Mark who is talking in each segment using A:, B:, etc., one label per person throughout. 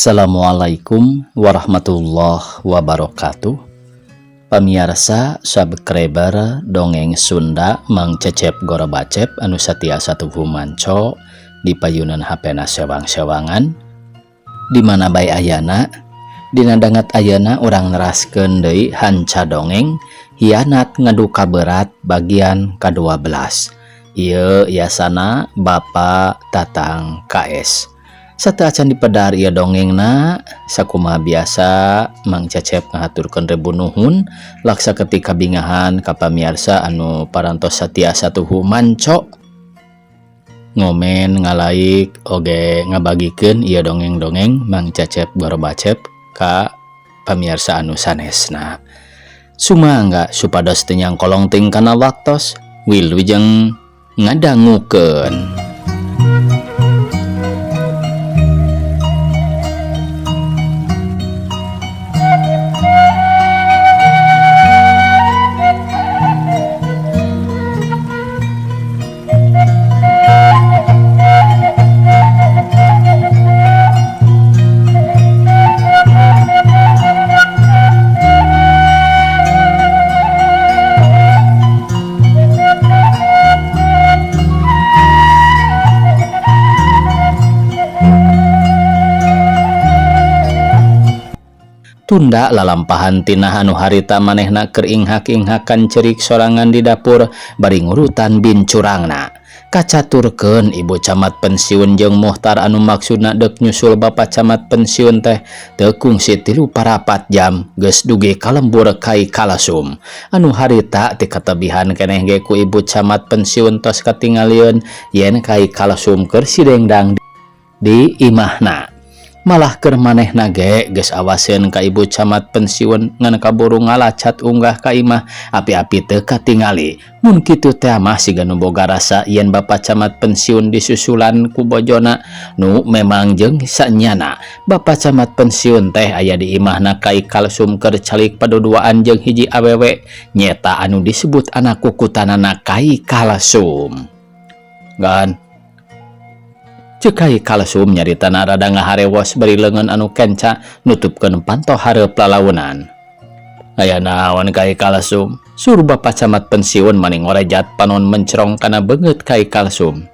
A: Assalamualaikum warahmatullahi wabarakatuh. Pamirsa subscriber dongeng Sunda Mang Cecep Gorobacep anu satiasa tuhu manco di payunan HP-na sewang-sewangan di mana bae ayana dina dangat ayana urang neraskeun deui hanca dongeng hianat ngaduka berat bagian ke-12. Ieu yasana Bapak Tatang KS. Sateuacan dipedar ieu dongengna sakumaha biasa Mang Cecep ngahaturkeun rebu nuhun laksa ketika bingahan ka pamirsa anu parantos satiasa tuhu manco ngomen ngalaik oge ngabagikeun ieu dongeng-dongeng Mang Cecep Gorobacep ka pamirsa anu sanesna. Sumangga supados teu nyangkolong ting kana waktos wilujeng ngadangukeun. Tunda lalampahan tina anu harita manehna keur inghak-inghakan cerik sorangan di dapur bari ngurutan bincurangna. Kacaturkeun ibu camat pensiun jeung Muhtar anu maksudna deuk nyusul bapak camat pensiun teh teu kungsi 3-4 jam geus dugi kalembur kai kalasum. Anu harita ti katebihan keneh ge ku ibu camat pensiun tos katingalieun yen kai kalasum keur sidengdang di imahna. Malah keur manehna ge geus awaseun ka ibu camat pensiun ngan kaburu ngalacat unggah ka imah api-api teu katingali. Mun kitu teh mah siga nu boga rasa yen bapak camat pensiun disusulan ku bojona nu memang jeung sanyana. Bapak camat pensiun teh aya di imahna kai kalsum keur calik paduduaan jeung hiji awewe nyeta anu disebut anak kukutanana kai kalsum. Gan cekai kalsum nyaritana rada ngaharewos bari leungeun anu kenca nutupkeun panto hareup lalaunan. Aya naon kai kalsum? Suruh bapak camat pensiun maning ngorejat panon mencrong kana beungeut kai kalsum.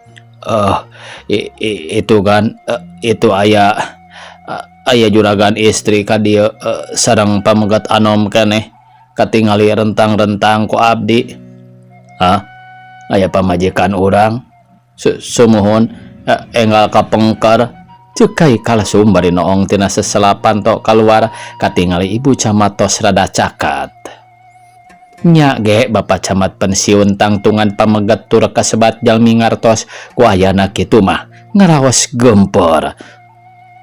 A: Itu kan itu aya juragan istri ka dieu sareng pamegat anom keneh katingali rentang-rentang ku abdi. Aya pamajikan urang sumuhun enggal kapengker cekai kalsum bari noong tina seselapan tok keluar katingali ibu camat tos rada cakat. Nya ge bapak camat pensiun tangtungan pamegat tur kasebat jalmi ngartos ku ayana kitu mah ngaraos gempor.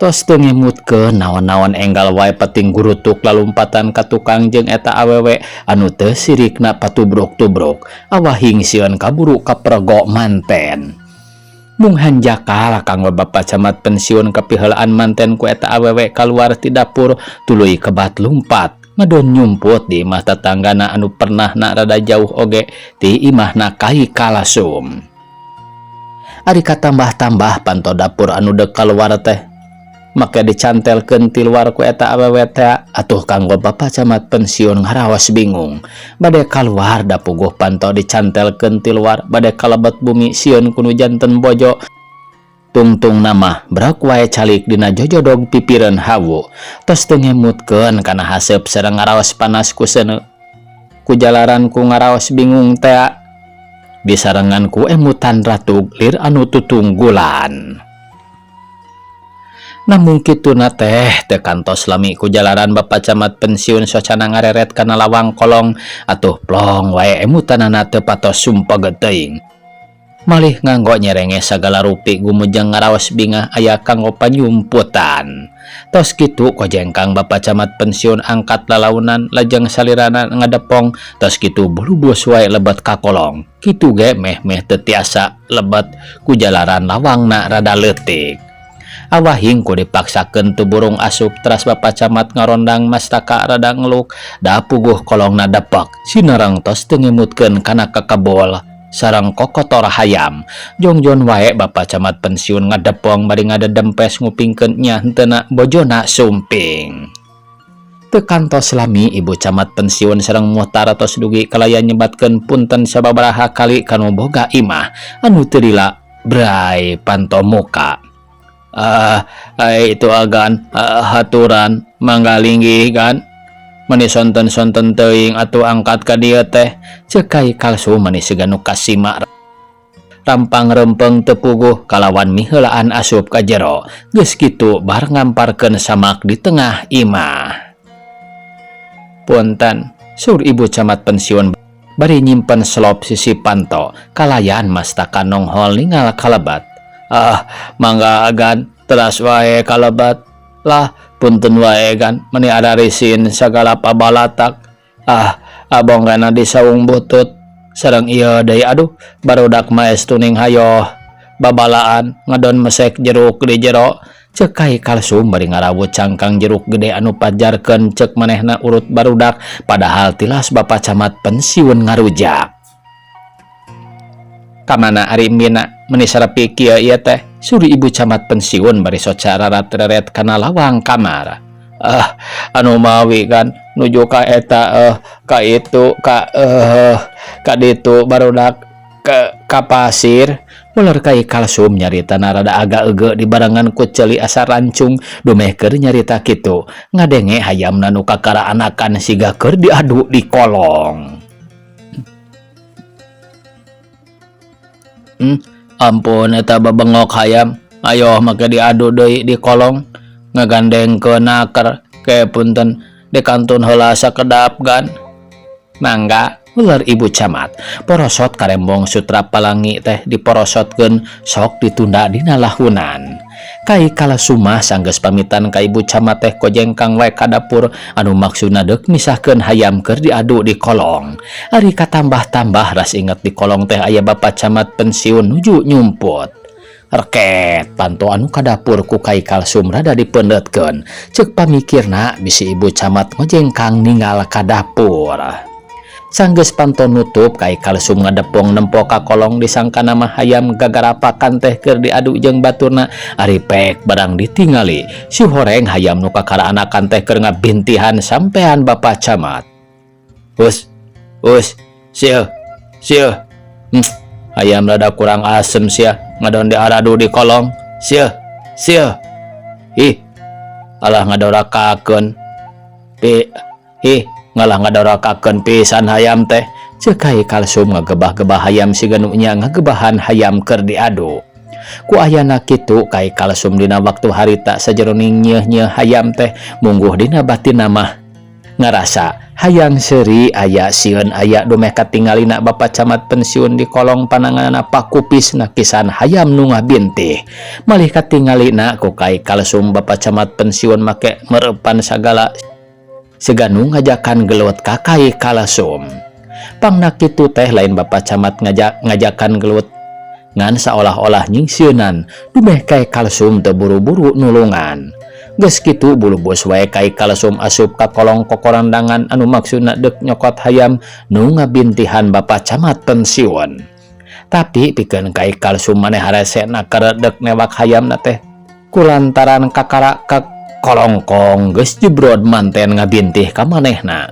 A: Tos teu ngemutkeun naon-naon enggal wae peting gurutuk lalumpatan ka tukang jeung eta awewe anu teu sirikna patubruk-tubruk awahing sieun kaburu kaprego manten. Mung hanjakal kanggo bapak camat pensiun kapiheulaan manten ku eta awewe kaluar ti dapur tuluy kebat lumpat ngadon nyumput di imah tetanggana anu pernah na rada jauh oge ti imahna kai kalasum. Ari katambah-tambah panto dapur anu deuk kaluar teh make dicantelkeun ti luar ku eta awewe teh atuh kanggo bapak camat pensiun ngaraos bingung. Bade kaluar da puguh panto dicantelkeun ti luar bade kalebet bumi sieun kunu janten bojo tungtung nama brak wae calik dina jojodog pipireun hawu tos teu ngemutkeun kana haseup sareng ngaraos panas ku seuneu ku jalaran ku ngaraos bingung teh disarengan ku emutan ratug lir anu tutunggulan. Namun kituna teh teu kantos lami ku jalaran bapak camat pensiun socana ngareret kana lawang kolong atuh plong wae emutanana teu patos sumpah teuing. Malih nganggo nyerenge sagala rupi gumujeng ngaraos bingah aya kanggo panyumputan. Tos kitu kojengkang bapak camat pensiun angkat lalaunan lajeng salirana ngadepong tos kitu bulubus wae lebet ka kolong. Kitu ge meh-meh teu tiasa lebet ku jalaran lawangna rada leutik. Awahing ku dipaksakeun tu burung asup teras bapak camat ngarondang mastaka rada ngeluk da puguh kolongna depek sinareng tos teu ngemutkeun kana kakebol sareng kokotor hayam. Jongjon wae Bapak Camat pensiun ngadepong bari ngadedempes ngupingkeun nya henteu bojona sumping. Teu kantos lami Ibu Camat pensiun sareng muhtar tos dugi kalaya nyebatkeun punten sababaraha kali kanu boga imah anu teu lila bray panto muka. Itu agan haturan mangga linggih kan. Mani sonten-sonten teuing atuh angkat ka dieu teh cekai kalsu mani siganu kasima rampang rempeng tepuguh kalawan miheulaan asup ka jero. Geus kitu bar ngamparkeun samak di tengah imah. Punten, sur Ibu Camat pensiun bari nyimpen selop sisi panto kalayaan mastaka nonghol ningal kalebat. Mangga agan teras wae kalebat lah. Punten wae kan meni ada risin sagala pabalatak. Abong kana di saung butut sareng ieu deui aduh barudak maestu ning hayo babalaan ngadon mesek jeruk di jero. Cekai kalsum bari ngarawut cangkang jeruk gede anu pajarkeun cek manehna urut barudak padahal tilas Bapak Camat pensiun ngarujak. Kamana ari mina meni sarepi kieu ieu teh suri Ibu Camat pensiun bari socara raret kana lawang kamar. Anu mawi kan nuju ka eta ka itu ka ditu barudak ka pasir. Ular kai kalsum nyarita rada agak ege di barangan ku ceuli asa rancung dumeh keur nyarita kitu ngadenge hayamna nu kakara anakan siga keur diadu di kolong. Ampun eta babengok hayam, ayo make diadu deui di kolong ngagandengkeun akar ke punten dikantun heula sakedap gan. Mangga ular Ibu Camat porosot karembong sutra palangi teh diporosotkeun sok ditunda dina lahunan. Kai kalasumah sanggeus pamitan ka Ibu Camat teh kojengkang wae ka dapur anu maksudna deuk misahkeun hayam keur diadu di kolong. Ari katambah-tambah ras inget di kolong teh aya Bapak Camat pensiun nuju nyumput. Reket panto anu ka dapur ku Kai Kalsum rada dipeundetkeun ceuk pamikirna bisi Ibu Camat ngojengkang ninggal ka dapur. Sanggeus panto nutup Kai Kalsum ngadepong nempo ka kolong disangka nama hayam gagarapakan teh keur diadu jeung baturna. Ari pek barang ditingali si horeng hayam nu kakara anakan teh keur ngabintihan sampean Bapak Camat. Us sieu hayam rada kurang asem sia ngadon diaradu di kolong. Sieu ih alah ngadorakakeun ngalah ngadorakakeun pisan hayam teh ceuk Kai Kalsum ngagebah-gebah hayam siganunya ngagebahan hayam keur diadu. Ku ayana kitu Kai Kalsum dina waktu harita sajeroning nyeuh-nyeuh hayam teh mungguh dina batinna mah ngarasa hayang seuri aya sieun aya domeh katingalina Bapak Camat pensiun di kolong pananganna pakupisna kisan hayam nu ngabintih. Malih katingalina ku Kai Kalsum Bapak Camat pensiun make mereupan sagala seganu ngajakan gelut ka Kai Kalsum. Pangna kitu teh lain Bapak Camat ngajakan gelut ngan saolah-olah nyingsieunan dumeh Kai Kalsum teu buru-buru nulungan. Geus kitu bulu-bus wae Kai Kalsum asup ka kolong kokorandangan anu maksudna deuk nyokot hayam nu ngabintihan Bapak Camat pensiun. Tapi pikeun Kai Kalsum maneh haresena keur deuk newak hayamna teh kulantaran kakara kolongkong geus jebrod manten ngabintih ka manehna.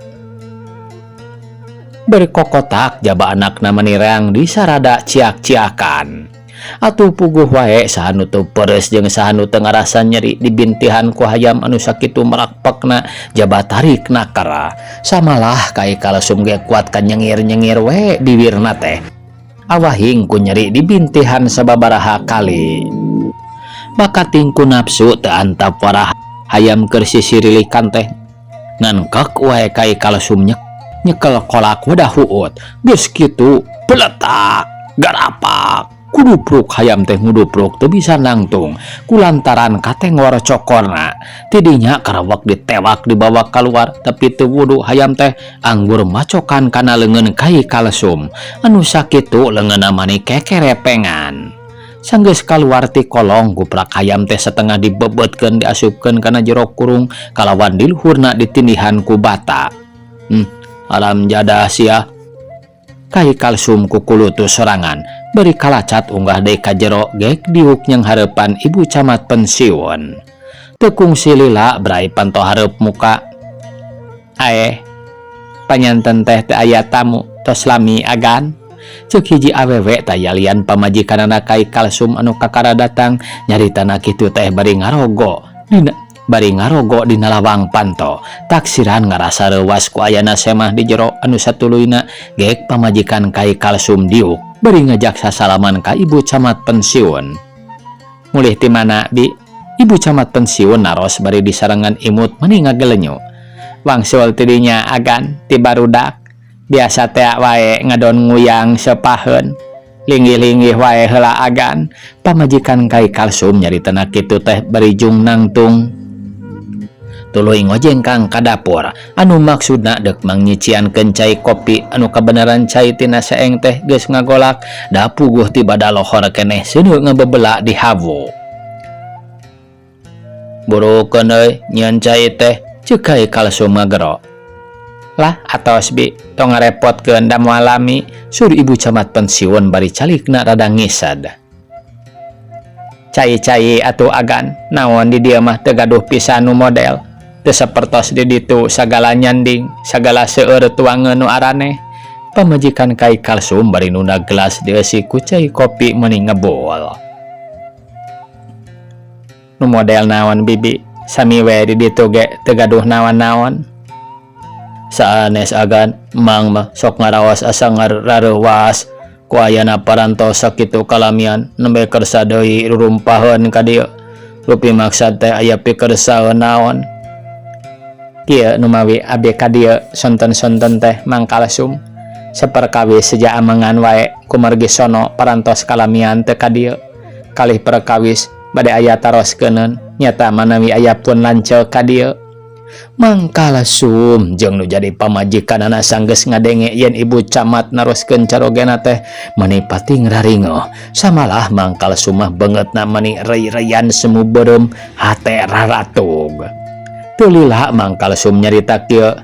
A: Beri kokotak jaba anakna menirang disarada ciak-ciakan. Atuh puguh wae sahanu teu peres jeung sahanu teu ngarasa nyeri dibintihan ku hayam anu sakitu merakpekna jaba tarik nakara. Samalah Kai Kalsum ge kuat ka nyengir-nyengir we bibirna teh. Awahing ku nyeri dibintihan sababaraha kali. Maka tingku nafsu teu antap warah hayam keur sisirilikan teh ngan kek wae Kai Kalsum nyekel kolak wadah huut. Geus kitu peletak garapak kudupruk hayam teh ngudupruk teu bisa nangtung kulantaran katengor cokorna. Tidinya karawak ditewak dibawa keluar tapi teu wudu hayam teh anggur macokan kana leungeun Kai Kalsum anu sakitu leungeunna mani kekerepengan. Sanggeus kaluar ti kolong guprak hayam teh setengah dibebetkeun diasupkeun kana jero kurung kalawan di luhurna ditindihan ku bata. Alam jadah sia kai kalsum kukulutu sorangan beri kalacat unggah deui ka jero gek diuk nyang harepan ibu camat pensiun. Tekung silila berai panto hareup muka. Ae, panyanten teh teu aya tamu, tos lami agan. Ceuk hiji awewe tayalian pamajikanana kai kalsum anu kakara datang nyaritana kitu teh bari ngarogo dina lawang panto. Taksiran ngarasa reuas ku ayana semah di jero anu satuluyna gek pamajikan kai kalsum diuk bari ngajak sasalaman ka ibu camat pensiun. Mulih ti mana, Bi? Ibu camat pensiun naros bari disarangan imut meni ngagelenyo. Wangsul ti dinya agan ti barudak. Biasa teh wae ngadon nguyang sepaheun. Linggih-linggih wae heula agan. Pamajikan kai kalsum nyaritana kitu teh bari jung nangtung. Tuluy ngojengkang ka dapur anu maksudna deuk mangnyiciankeun cai kopi anu kabeneran cai tina saeng teh geus ngagolak da puguh ti bada lohor keneh seuneu ngabebela di hawu. Burukeun euy nyieun cai teh ceuk kai kalsum ngagero. Lah atos Bi tong ngarepotkeun da moal lami, suruh ibu camat pensiun bari calikna rada ngisad. Cai-cai atuh agan, naon di dieu mah teu gaduh pisan nu model. Teu sapertos di ditu sagala nyanding, sagala seueur tuangeun nu araneh. Pamajikan kai kalsum bari nunda gelas dieusi ku cai kopi meuni ngebol. Nu model naon Bibi? Sami we di ditu ge teu gaduh naon-naon. Sanes agan mang mah sok ngaraos asa ngarareuwas ku ayana parantos sakitu kalamian nembe kersa deui rurumpaheun ka dieu. Rupi maksad teh aya pikersaeun naon. Kieu nu mawi abdi ka dieu sonten-sonten teh Mang Kalsum. Saperkawis sejak amangan wae kumargi sono parantos kalamian teh ka dieu. Kalih perkawis bade aya taroskeun nyata manawi aya pun lanceuk ka dieu. Mang Kalsum jeung nu jadi pamajikanana sanggeus ngadenge yen ibu camat naroskeun carogena teh meuni pati ngraringoh. Samalah Mang Kalsum mah beungeutna meuni rei-reian semu beureum hate raratug. Teu lila Mang Kalsum nyarita kieu.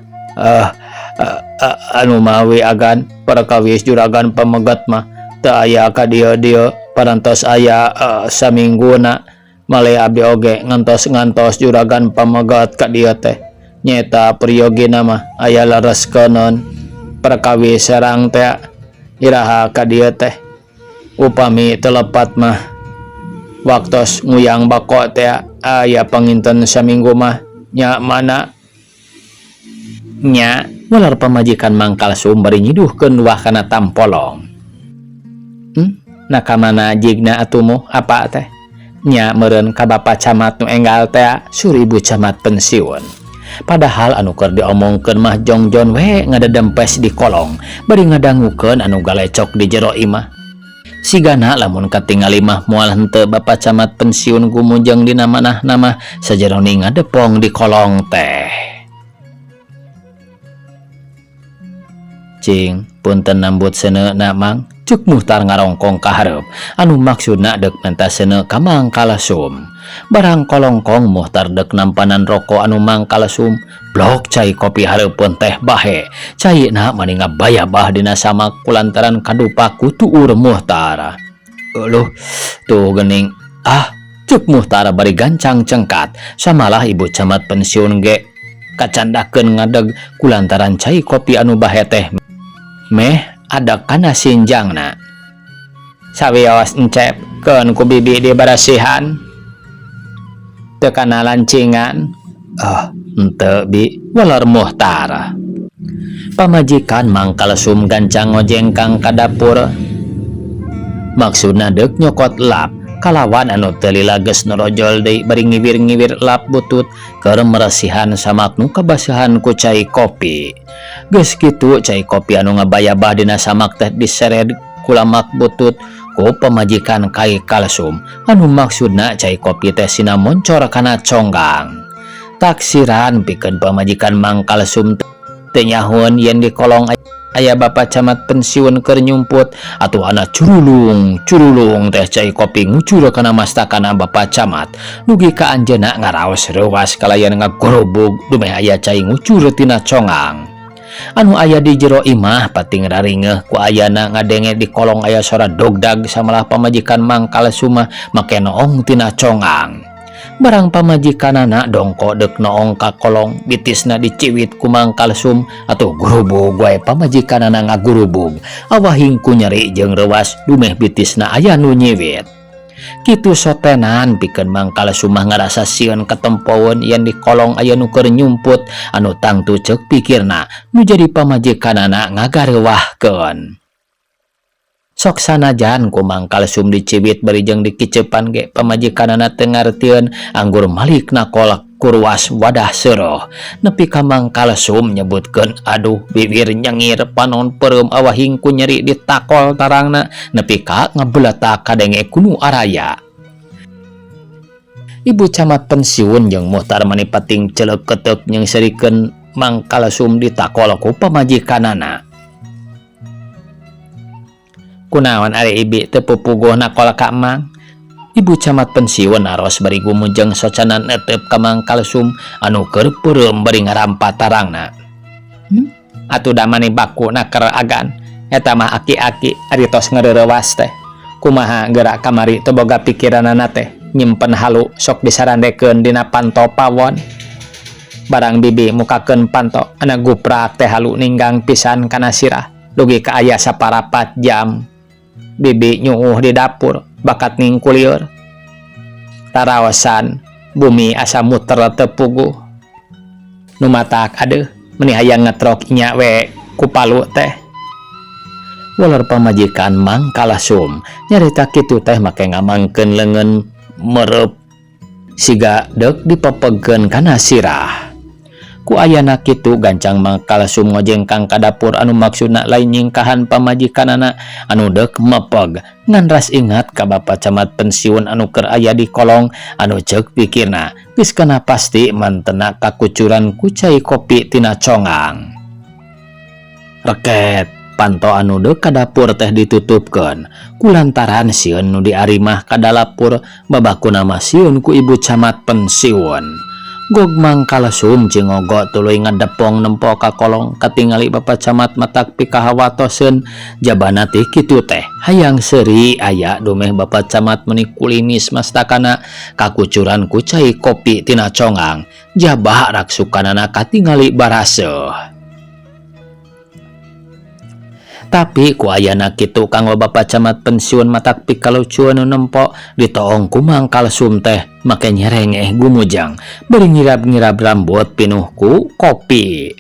A: Anu mawi agan perkawis juragan pamegat mah teu aya ka dieu parantos aya samingguna. Malih abdi oge ngantos juragan pamegat ka dieu teh nyeta priyogina mah aya lereskeun perkawis sareng teh iraha ka dieu teh upami telepat mah waktos nguyang bako teh aya panginten saminggu mah nya mana nya ular pamajikan Mang Kalsum bari nyiduhkeun wah kana tampolong. Nakamana jigna atuh apa teh? Nya meureun ka bapa camat nu enggal teh suruh ibu camat pensiun. Padahal anu keur diomongkeun mah jongjon we ngadedempes di kolong bari ngadangukeun anu galecok di jero imah. Sigana lamun katingali mah moal henteu bapa camat pensiun gumujeng dina manahna mah sajeroni ngadepong di kolong teh. Cing punten nambut seuneu Mang. Cuk Muhtar ngarongkong ka hareup anu maksudna deuk menta seuneu ka Mang Kalsum. Barang kolongkong Muhtar deuk nampanan rokok anu Mang Kalsum blok cai kopi hareupeun teh bahe. Caina meuni ngabayabah dina samak kulantaran kadupa ku tuur Muhtar. Uluh tuh geuning. Cuk Muhtar bari gancang cengkat. Samalah ibu camat pensiun ge kacandakeun ngadeg kulantaran cai kopi anu bahe teh meh ada kana sinjangna. Sawios encep keun ku bibi di barasihan teu kana lancingan. Henteu Bi, weler Muhtar. Pamajikan Mang Kalsum gancang ngojengkang ka dapur. Maksudna deuk nyokot lap kalawan anu teu lila geus norojol deui bari ngiwir-ngiwir lap butut keur meresihan samak nu kabasahan ku cai kopi. Geus kitu cai kopi anu ngabayabah dina samak teh disered ku lamak butut ku pamajikan kai Kalsum anu maksudna cai kopi teh sina moncor kana conggang. Taksiran pikeun pamajikan Mang Kalsum teu nyahoun yen di kolong aya bapa camat pensiun keur nyumput atuh ana curulung teh cai kopi ngucur kana mastakana bapa camat. Nugi ka anjeunna ngaraos reuwas kalayan ngagorobog dumeh aya cai ngucur tina congang. Anu aya di jero imah pating raringeh ku ayana ngadenge di kolong aya suara dogdag samalah pamajikan mangkal suma make noong tina congang. Barang pamajikanana dongko dek noong ka kolong bitisna diciwit ku mangkal sum atau gurubug wae pamajikanana ngagurubug awahing ku nyeri jeung rewas dumeh bitisna aya nu nyiwit. Kitu sotenan pikeun mangkal sumah ngarasa sieun katempoeun yen di kolong aya nu keur nyumput anu tangtu ceuk pikirna nu jadi pamajikanana ngagarewahkeun. Sok sanajan ku mangkal sum dicibit bari jeung dikicepan ge pamajikanana teu ngartieun anggur malikna kolak kurwas wadah seueuh nepi ka mangkal sum nyebutkeun aduh bibir nyengir panon peureum awahing ku nyeri di takol tarangna nepi ka ngabeletak kadenge ku nu araya. Ibu camat pensiun jeung Muhtar mani pating ceuleuh keteuk nyengsirikeun mangkal sum ditakol ku pamajikanana. Kunaon ari ibi teu pupuguhna kolak ka emang? Ibu camat pensiun aros bari gumujeng socanan netep ka mangkal sum anu keur peureum bari ngarampat tarangna. Atuh da mani bakuna keur agan eta mah aki-aki ari tos ngareurewas teh. Kumaha geura kamari teu boga pikiranana teh nyimpen halu sok disarandekeun dina panto pawon. Barang bibi mukakeun panto ana guprak teh halu ninggang pisan kana sirah dugi ka aya saparapat jam. Bibi nyuuh di dapur bakat ningkulieur taraosan bumi asa muter teu puguh nu matak adeuh meuni hayang ngetrok nya we ku palu teh. Walor pamajikan mangkal sum nyarita kitu teh make ngamangkeun leungeun mereup siga deuk dipepegkeun kana sirah. Ku ayana kitu gancang mangkal sum ngojengkang ka dapur anu maksudna lain nyingkahan pamajikanana anu deuk mepeg ngan ras ingat ka bapa camat pensiun anu keur aya di kolong anu ceuk pikirna geus kana pasti mantena kakucuran ku cai kopi tina congang. Reket panto anu deuk ka dapur teh ditutupkeun kulantaran sieun nu diarimah ka dapur babakuna mah sieun ku ibu camat pensiun. Gog mangkal sum jeung ogo tuluy ngadepong nempo ka kolong katingali bapa camat matak pikahawatoseun jabana teh kitu teh hayang seuri aya dumeh bapa camat meuni kulimis mastakana kakucuran ku cai kopi tina congang jabah rak sukanana katingali baraseuh. Tapi ku ayana kitu kanggo bapa camat pensiun matak pikalucuan nu nempo ditoong ku mangkal sum teh make nyerengeh gumujang bari ngirab-ngirab rambut pinuh ku kopi.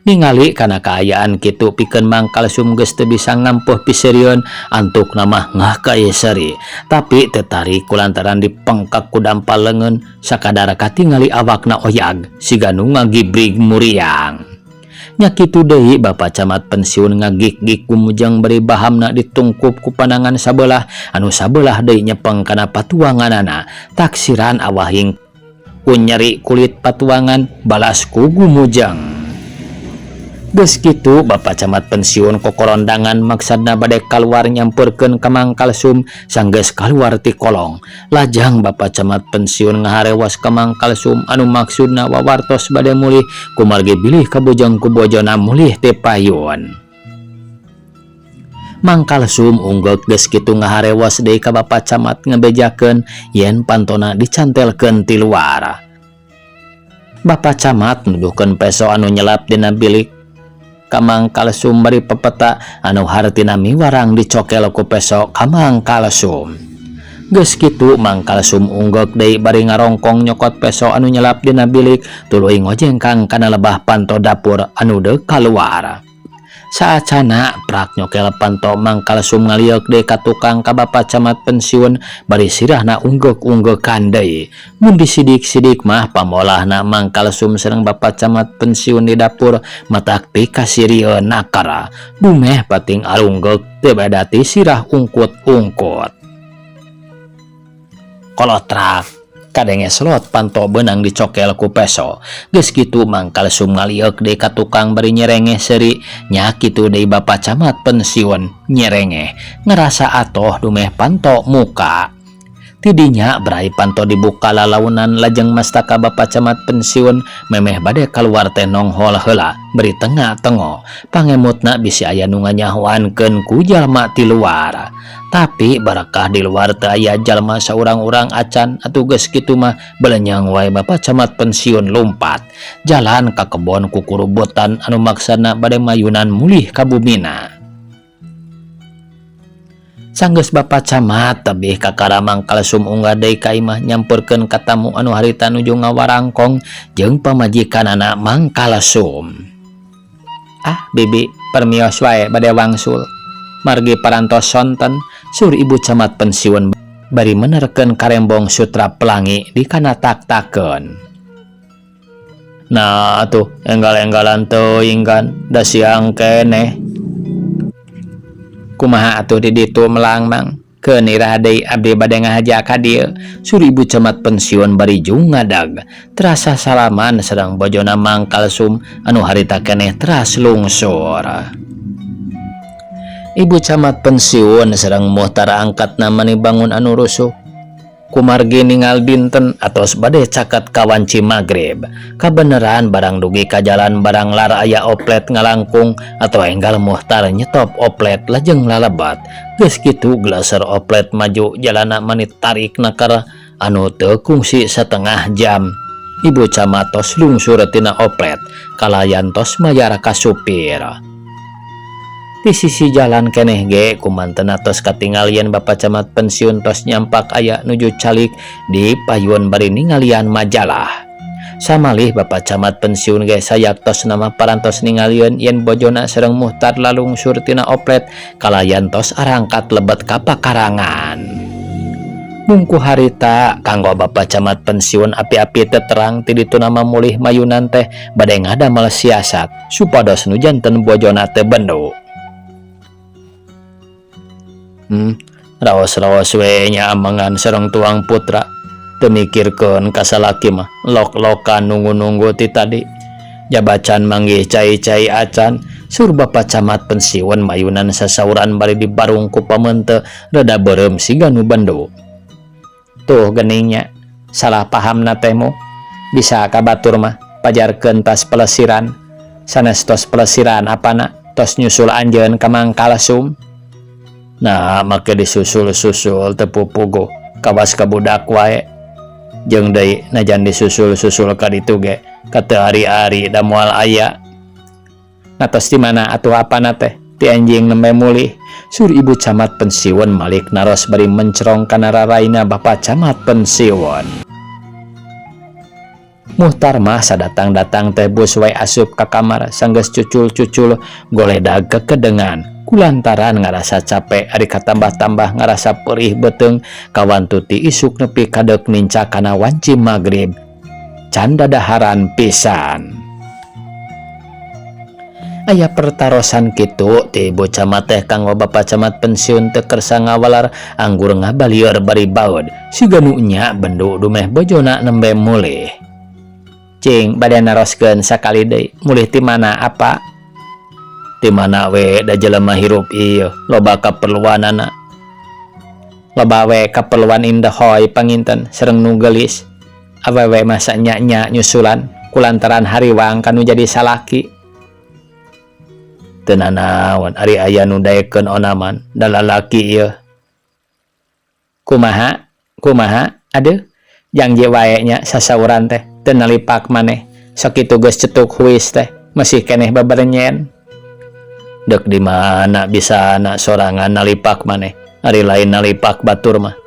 A: Ningali kana kaayaan kitu pikeun mangkal sum geus teu bisa ngampuh piseurieun antuk namah ngah ka ieu seuri tapi teu tarik kulantaran dipengkak ku dampal leungeun sakadar katingali awakna oyag siga nu ngagibrig muriang. Nya kitu deui bapa camat pensiun ngagik-gik gumujang bari bahamna ditungkup ku panangan sabelah anu sabelah deui nyepeng kana patuanganana taksiran awahing ku nyeri kulit patuangan balas ku gumujang. Geus kitu bapa camat pensiun kokorondangan maksudna bade kaluar nyampeurkeun ka mangkal sum sanggeus kaluar ti kolong lajang bapa camat pensiun ngaharewas ka mangkal sum anu maksudna wawartos bade mulih kumargi bilih ka bojong ku bojona mulih ti payun. Mangkal sum unggek geus kitu ngaharewas deui ka bapa camat ngabejakeun yen pantona dicantelkeun ti luar. Bapa camat nuduhkeun peso anu nyelap dina bilik ka mangkal sum bari pepeta anu hartina miwarang dicokel ku peso ka mangkal sum. Geus kitu mangkal sum unggek deui bari ngarongkong nyokot peso anu nyelap dina bilik tuluy ngojengkang kana lebah panto dapur anu deuk kaluar. Saacana prak nyokel panto mangkal sum ngaliuk deui ka tukang ka bapa camat pensiun bari sirahna unggek-unggekan deui. Mun disidik-sidik mah pamolahna mangkal sum sareng bapa camat pensiun di dapur matak pikasirieun nakara dumeh pating alunggek teu beda ti sirah ungkut-ungkut. Kolotrak kadenge slot panto beunang dicokel ku peso. Geus kitu mangkal sum ngaliuk deui ka tukang bari nyerengeh seuri nya kitu deui bapa camat pensiun nyerengeh ngerasa atoh dumeh panto muka. Tidinya berai panto dibuka lalaunan lajeng mastaka Bapak Camat pensiun memeh bade keluar teh nonghol heula beri tengah-tengo pangemutna bisi aya nu nganyahoankeun ku jalma ti luar. Tapi barakah di luar teu aya jalma saurang-urang acan atuh geus kitu mah belenyang wae Bapak Camat pensiun lompat jalan ka kebon ku kurubutan anu maksana bade mayunan mulih ka bumina. Sanggeus Bapak Camat tebih ka karamang kalsum unggah deui ka imah nyampurkeun ka tamu anu harita nuju ngawarangkong jeung pamajikanana Mang Kalsum. Ah bibi permios wae bade wangsul margi parantos sonten sur ibu camat pensiun bari menerkeun karembong sutra pelangi di kana tak-takeun. Nah atuh enggal-enggalan teuing kan da siang keneh. Kumaha atuh di ditu melang Mang keun irah deui abdi bade ngahaja ka dieu. Sur ibu camat pensiun bari jung ngadag terasa salaman sareng bojona Mang Kalsum anu harita keneh teras lungsur. Ibu camat pensiun sareng muhtar angkatna mani bangun anu rusuh kumargi ningal dinten atos bade caket kawanci magrib. Kabeneran barang dugi ka jalan barang lar aya oplet ngalangkung atau enggal muhtar nyetop oplet lajeng lalebat. Geus kitu glaser oplet maju jalana manit tarik nakar anu teu kungsi setengah jam. Ibu camat tos lungsur tina oplet kalayan tos mayar ka supir. Di sisi jalan keneh ge kumantena tos katinggalian Bapak Camat pensiun tos nyampak aya nuju calik di payun bari ningalian majalah. Samalih Bapak Camat pensiun ge sayak tos nama parantos ningalian yen bojona sareng muhtar lalungsur tina oplet kalayan tos arangkat lebet ka pakarangan. Mungku harita kanggo Bapak Camat pensiun api-api terang ti ditu nama mulih mayunan teh bade ngadamel siasat supados nu janten bojona teu bendu. Raos-raos we nya amangan sareng tuang putra teu mikirkeun ka salaki mah lok-lokan nunggu-nunggu ti tadi jabacan manggih cai-cai acan sur Bapak Camat pensiun mayunan sasauran bari dibarung ku pamente rada beureum siga nu bendu. Tuh geningnya salah pahamna teh mo bisa ka batur mah pajarkeun tas pelesiran sanes tos pelesiran apana tos nyusul anjeun ka Mang Kalsum. Nah make disusul-susul tepupugo kawas ka budak wae jeung deui najan disusul-susul ka ditu ge ka teu ari-ari da moal aya. Ngatos di mana atuh apana teh ti anjing nembe mulih. Sur ibu camat pensiun malik naros bari mencerong kana raraina Bapak Camat pensiun. Muhtar mah sadatang-datang teh bus wae asup ka kamar sanggeus cucul-cucul goledag kekedengan kulantaran ngarasa capek ari katambah-tambah ngarasa perih beteung kawan tuti isuk nepi kadek ninca kana wanci magrib can dadaharan pisan. Aya pertarosan kitu ti ibu camat teh kanggo Bapak Camat pensiun teu kersa ngawalar anggur ngabalieur bari baud siga nu nya bendu dumeh bojona nembe mulih. Cing bade naroskeun sakali deui mulih ti mana apa? Di mana we da jelema hirup ieu loba kaperluanana. Loba we kaperluan indah hoy panginten sareng nu geulis. Awewe masa nya-nya nyusulan kulantaran hariwang kanu jadi salaki. Teu nanaon ari aya nu daekeun onaman da lalaki ieu. Kumaha? Aduh, jangje wae nya sasauran teh teu nalipak maneh. Sakitu geus cetuk huis teh masih keneh babarenyen. Dek di mana bisa anak sorangan nalipak maneh ari lain nalipak batur mah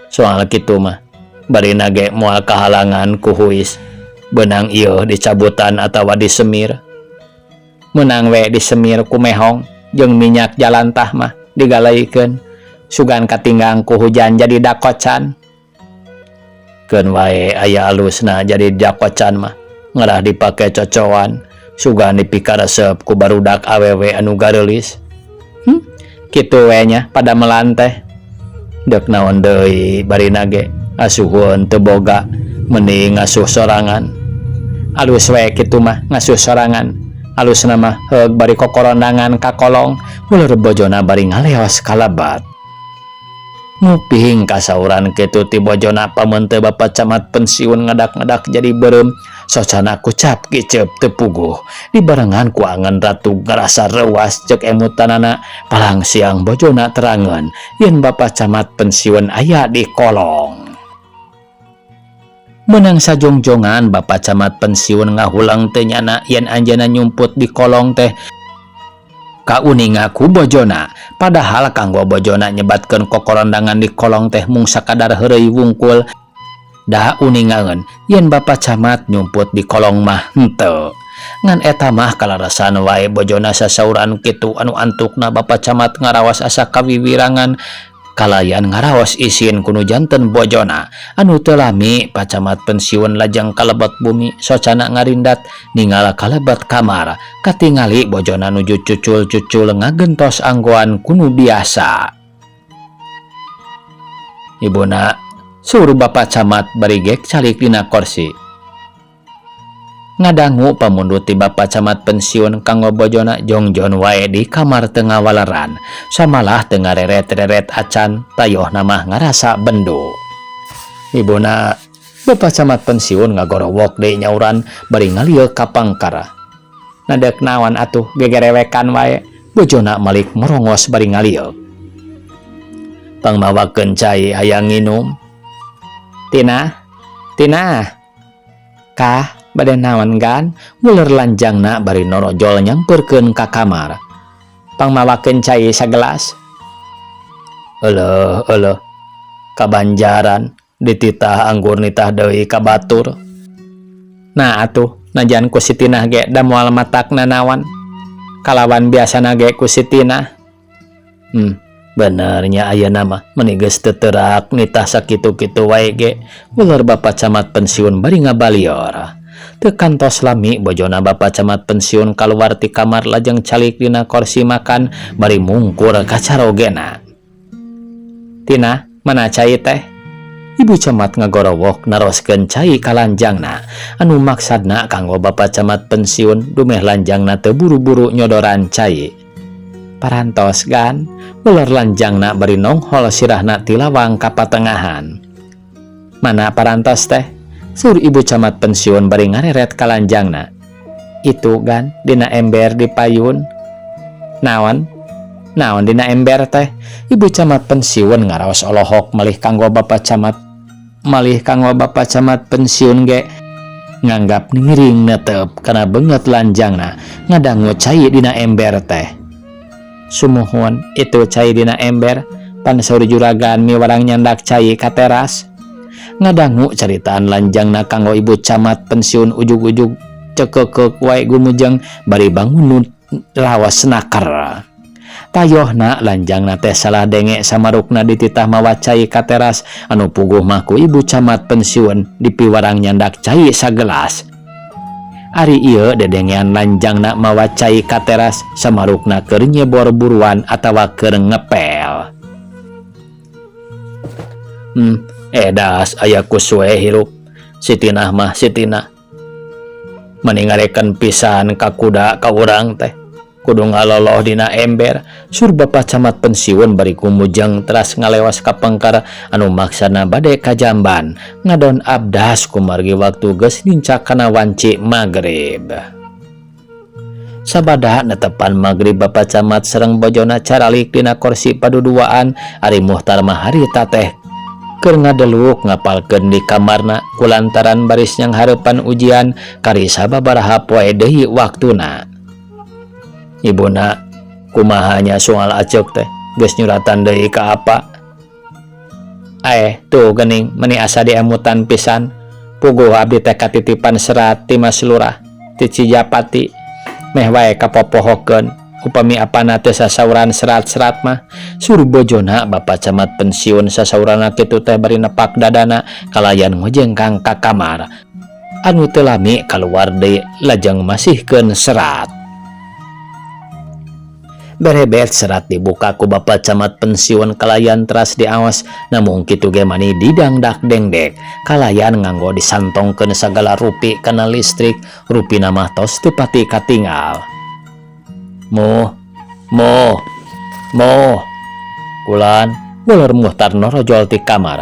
A: soal kitu mah bari nage moal kahalangan ku huis benang ieu dicabutan atawa disemir menang we disemir ku mehong jeung minyak jalan tah mah digalaikeun sugan katinggang ku hujan jadi dakocan keun wae aya alusna jadi dakocan mah ngarah dipake cocoan sugan dipikaresep ku barudak awewe anu gareulis. Kitu we nya pada melanteh. Dek naon deui bari nage asuhun teu boga mending ngasuh sorangan. Alus we kitu mah ngasuh sorangan. Alusna mah heug bari kokorondangan ka kolong uleur bojona bari ngaleos kalabat. Nguping kasauran kitu ti bojona pamente Bapak Camat pensiun ngadak-ngadak jadi berem. Socana kucap kicep tepuguh dibarengan ku angan ratu ngerasa rewas cek emutanana palang siang bojona terangan yen Bapak Camat pensiun aya di kolong. Menang sajongjongan Bapak Camat pensiun ngahulang tenyana yen anjana nyumput di kolong teh kauning aku bojona, padahal kanggo bojona nyebatkeun kokorondangan di kolong teh mung sakadar heureuy wungkul. Da uningangeun yen Bapak Camat nyumput di kolong mah henteu. Ngan eta mah kalarasan wae bojona sasauran kitu anu antukna Bapak Camat ngaraos asa kawiwirangan kalayan ngaraos isin kuno janten bojona anu teu lami Pak Camat pensiun lajang kalebet bumi socana ngarindat ningala kalebet kamar katingali bojona nuju cucul-cucul ngagentos anggoan kuno biasa. Ibuna suruh Bapak Camat barigek calik dina kursi. Ngadangu pamundut ti Bapak Camat pensiun kanggo bojona jongjon wae di kamar tengah waleran samalah tengah reret-reret acan tayoh namah ngarasa bendo. Ibuna Bapak Camat pensiun ngagorowok deui nyauran bari ngalieu ka pangkara. Nadek naon atuh gegerewekan wae bojona malik merongos bari ngalieu. Pangmawakeun cai hayang nginum. Tina, kah bade naon gan? Muler lanjangna bari norojol nyamperkeun ka kamar. Pangmawakeun cai sagelas. Eueuh, kabanjaran dititah anggur nitah deui ka batur. Nah atuh, najan ku si Tinah ge da moal matakna naon. Kalawan biasana ge ku si Tinah. Benernya ayeuna mah meuni geus teu teurak nitah sakitu-kitu wae ge uler Bapak Camat pensiun bari ngabalior. Teu kantos lami bojona Bapak Camat pensiun kaluar ti kamar lajeng calik dina kursi makan bari mungkur ka carogena. Tina, mana cai teh? Ibu Camat ngagorowok naroskeun cai ka lanjangna anu maksadna kanggo Bapak Camat pensiun dumeh lanjangna teu buru-buru nyodoran cai. Parantos gan ular lanjangna bari nonghol sirahna ti lawang ka patengahan. Mana parantos teh? Sur Ibu Camat pensiun bari ngareret ka lanjangna. Itu gan dina ember di payun. Naon dina ember teh? Ibu Camat pensiun ngaraos olohok malih kanggo Bapak Camat pensiun ge nganggap ngiring netep kana beungeut lanjangna ngadangu cai dina ember teh. Sumuhun itu cai dina ember pan sauri juragan miwarang nyandak cai ka teras. Ngadangu caritaan lanjangna kanggo Ibu Camat pensiun ujug-ujug cekekek wae gumujeng bari bangun lawas nakar. Tayohna lanjangna teh salah denge samarukna dititah mawa cai ka teras anu puguh mah ku Ibu Camat pensiun dipiwarang nyandak cai sagelas. Ari ieu dedengean lanjangna mawa cai ka teras samarukna keur nyebor buruan atawa keur ngepel. Edas aya kusue hirup. Si Tinah meningarekeun pisan ka kuda ka urang teh. Kudu ngaloloh dina ember. Sur Bapak Camat pensiun bari kumujeng teras ngalewas ka pengkar anu maksana bade ka jamban ngadon abdas kumargi waktu geus nincak kana wanci magrib. Sabada netepan magrib Bapak Camat sareng bojona caralik dina kursi paduduaan ari muhtar mah harita teh keur ngadeluk ngapalkeun di kamarna kulantaran baris yang hareupan ujian kari sababaraha poe deui waktuna. Ibuna kumahanya soal acek teh geus nyuratan deui ka apa? Tuh geuning meuni asa diamutan pisan. Puguh abdi teh katitipan serat ti Mas Lurah ti Cijapati. Meh wae kapopohokeun upami apana teu sasauran serat-serat mah. Suruh bojona Bapak Camat pensiun sasaurana kitu teh bari nepak dadana kalayan ngojengkang ka kamar. Anu teu lami kaluar deui lajeng masihkeun serat. Berebet serat dibuka ku Bapak Camat pensiun kalayan teras diaos namun kitu ge mani didangdak dengdek kalayan nganggo disantongkeun sagala rupi kana listrik rupina mah tos teu pati katingal. Mo Kulan Ular Muhtar norojol ti kamar.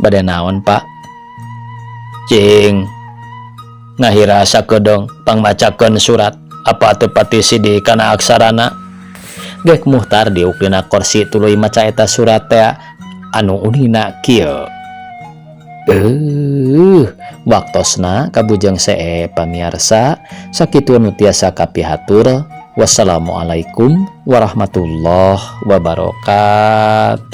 A: Bade naon Pak? Cing ngahirasa kedong pangmacakeun surat apa tepati sidi kana aksarana. Gek Muhtar diuk dina kursi tuluy maca eta surat teh anu unina kieu. Waktosna kabujang see pamiarsa sakitu anu tiasa kapihatur. Wassalamualaikum warahmatullahi wabarakatuh.